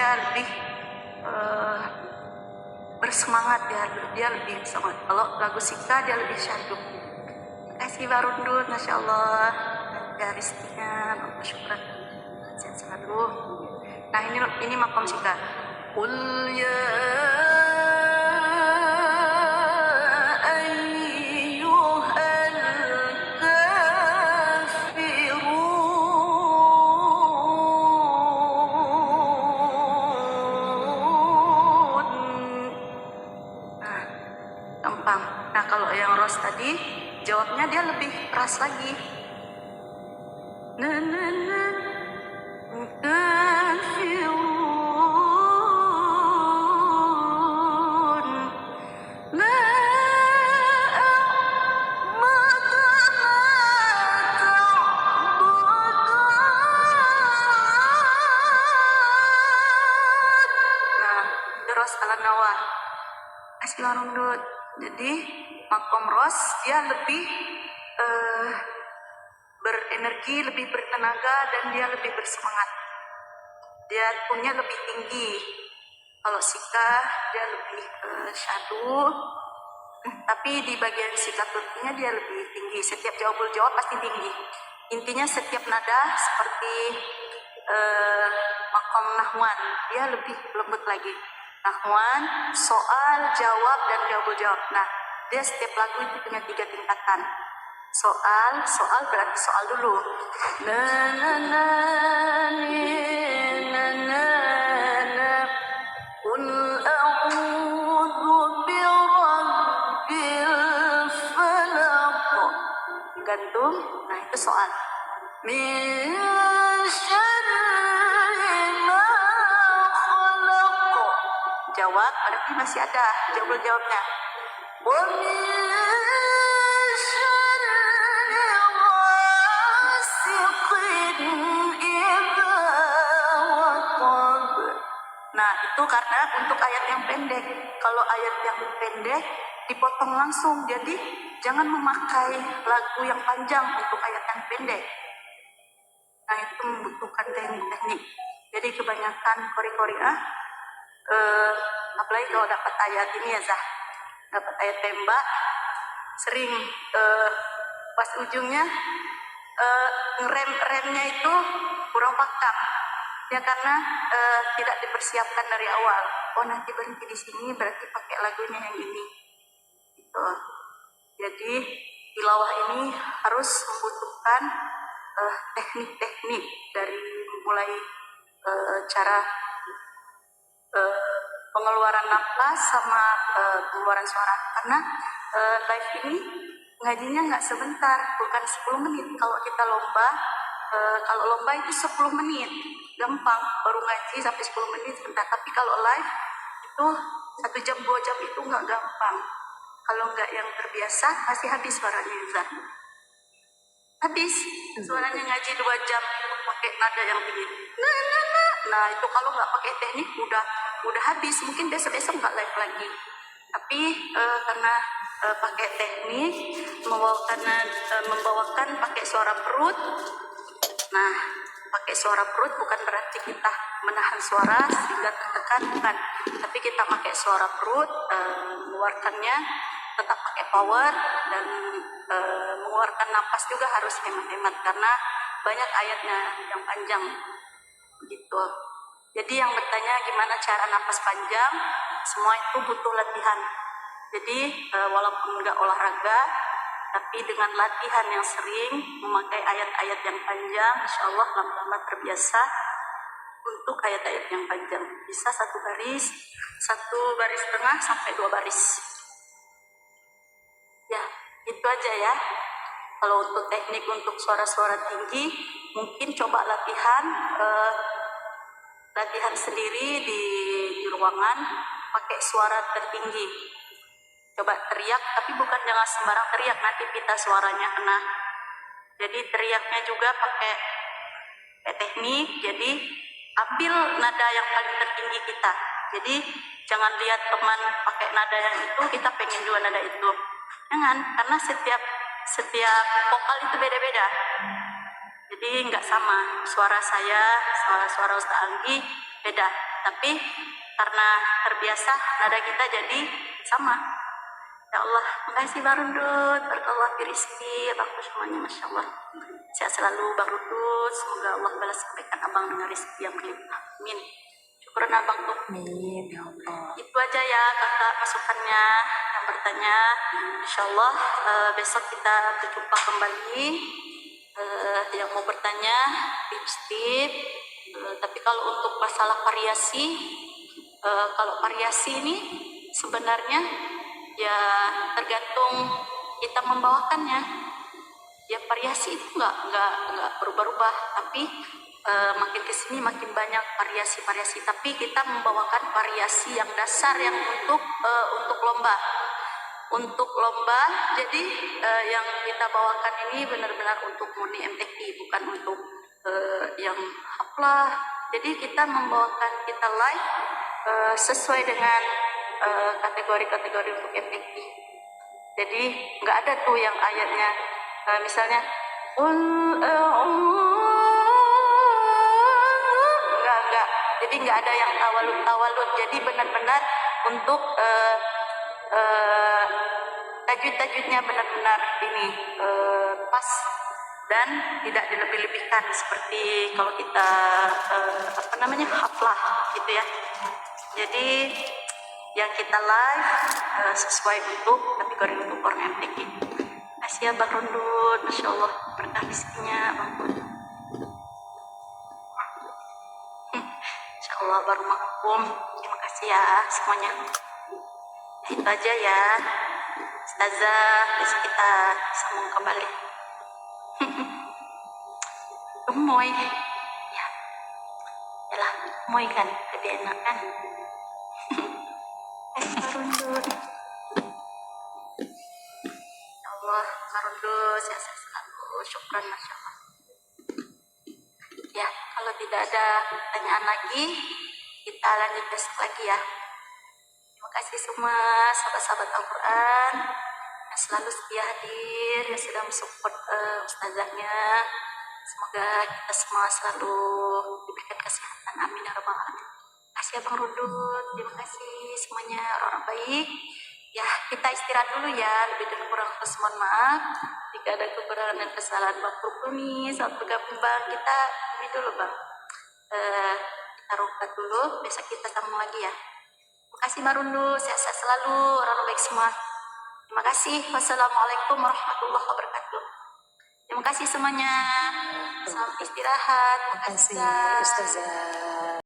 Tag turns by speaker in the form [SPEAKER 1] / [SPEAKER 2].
[SPEAKER 1] dia lebih bersemangat, dia lebih semangat. Kalau lagu Sika dia lebih syahdu. Terima kasih Mbak Rundut, Masya Allah. Ya rizkinya, Bapak syukur. Sehat selalu. Nah ini makom Sika. Qul ya gampang. Nah kalau yang Ros tadi jawabnya dia lebih keras lagi. Ros ala nawah. Asmarundut. Jadi makom Ros dia lebih berenergi, lebih bertenaga, dan dia lebih bersemangat. Dia punya lebih tinggi. Kalau Sika dia lebih syahdu, tapi di bagian Sika turkinya dia lebih tinggi. Setiap jawab pasti tinggi. Intinya setiap nada seperti makom Nahwan, dia lebih lembut lagi. Nahwan, soal, jawab, dan jawab. Nah, dia setiap lagu itu punya 3 tingkatan. Soal berarti soal dulu. Qul a'udzu birabbil falaq. Gantung. Nah, itu soal. Min syarri ma khalaq. Jawab berarti masih ada jawabnya. Wa nah itu karena untuk ayat yang pendek. Kalau ayat yang pendek dipotong langsung, jadi jangan memakai lagu yang panjang untuk ayat yang pendek. Nah itu membutuhkan teknik-teknik. Jadi kebanyakan kori-koriah apalagi kalau dapat ayat ini ya Zah, dapat ayat tembak, sering pas ujungnya remnya itu kurang pakam ya, karena tidak dipersiapkan dari awal. Oh nanti berhenti di sini berarti pakai lagunya yang ini gitu. Jadi tilawah ini harus membutuhkan teknik-teknik dari mulai cara pengeluaran napas sama pengeluaran suara, karena live ini ngajinya nggak sebentar, bukan 10 menit. Kalau kita lomba, kalau lomba itu 10 menit gampang, baru ngaji sampai 10 menit sebentar. Tapi kalau live itu 1 jam 2 jam itu nggak gampang. Kalau nggak yang terbiasa pasti habis suaranya Zah. Habis suaranya ngaji 2 jam pakai nada yang begini. Nah itu kalau nggak pakai teknik udah habis, mungkin besok nggak live lagi. Tapi karena pakai teknik, membawakan pakai suara perut. Nah pakai suara perut bukan berarti kita menahan suara sehingga tertekan, bukan. Tapi kita pakai suara perut, mengeluarkannya tetap pakai power, dan mengeluarkan napas juga harus hemat-hemat karena banyak ayatnya yang panjang gitu. Jadi yang bertanya gimana cara napas panjang, semua itu butuh latihan. Jadi walaupun nggak olahraga, tapi dengan latihan yang sering memakai ayat-ayat yang panjang, insya Allah lama-lama terbiasa untuk ayat-ayat yang panjang. Bisa 1 baris, 1 baris setengah sampai 2 baris. Ya, itu aja ya. Kalau untuk teknik untuk suara-suara tinggi, mungkin coba latihan sendiri di ruangan pakai suara tertinggi. Coba teriak, tapi bukan jangan sembarang teriak, nanti pita suaranya kena. Jadi teriaknya juga pakai teknik. Jadi ambil nada yang paling tertinggi kita. Jadi jangan lihat teman pakai nada yang itu, kita pengen juga nada itu. Jangan, karena setiap vokal itu beda-beda. Jadi nggak sama. Suara saya, suara Ustaz Anggi beda. tapi karena terbiasa nada kita jadi sama. Ya Allah, makasih Bang Rundut, barakallah fi rizki, bagus semuanya, Masya Allah. Sehat selalu Bang Rundut, semoga Allah balas kebaikan abang dengan rizki yang berlimpah. Amin. Syukuran abang tuh.
[SPEAKER 2] Amin ya Allah.
[SPEAKER 1] Itu aja ya kakak masukannya yang bertanya. Insya Allah besok kita berjumpa kembali. Yang mau bertanya tips-tips. Tapi kalau untuk masalah variasi, kalau variasi ini sebenarnya ya tergantung kita membawakannya. Ya variasi itu nggak berubah-ubah, tapi makin kesini makin banyak variasi-variasi. Tapi kita membawakan variasi yang dasar yang untuk lomba. Untuk lomba, jadi yang kita bawakan ini benar-benar untuk murni MTQ, bukan untuk yang haflah. Jadi kita membawakan kita live sesuai dengan kategori-kategori untuk MTQ. Jadi nggak ada tuh yang ayatnya misalnya enggak. Jadi nggak ada yang tawalut. Jadi benar-benar untuk tajwid-tajwidnya benar-benar ini pas dan tidak dilebih-lebihkan seperti kalau kita haflah gitu ya. Jadi yang kita live sesuai untuk kategori untuk orang MTQ. Kasih ya Bang Rundut, Masya Allah berkah rezekinya Bang. Insya Allah baru makum. Terima kasih ya semuanya. Itu aja ya. Ustazah, besok kita sambung kembali. Gemoy. Ya. Yalah, gemoy kan lebih enak kan. Rundut. Ya Allah, Rundut, sehat selalu. Syukran, Masya Allah. Ya, kalau tidak ada pertanyaan lagi, kita lanjut besok lagi ya. Terima kasih semua sahabat-sahabat Al-Quran yang selalu setia hadir, yang sudah mensupport ustazahnya. Semoga kita semua selalu diberikan kesehatan. Amin ya rabbal alamin. Terima kasih Abang Rundut, terima kasih semuanya orang-orang baik. Ya, kita istirahat dulu ya, lebih dan kurang mohon maaf. Jika ada kekurangan dan kesalahan Bang Rukuni saat bergabung Bang, kita ini dulu Bang. Kita rukat dulu, besok kita sambung lagi ya. Terima kasih Bang Rundut, sehat-sehat selalu, orang baik semua. Terima kasih. Wassalamualaikum warahmatullahi wabarakatuh. Terima kasih semuanya. Selamat istirahat.
[SPEAKER 2] Terima kasih
[SPEAKER 1] Ustazah.
[SPEAKER 2] Ustazah.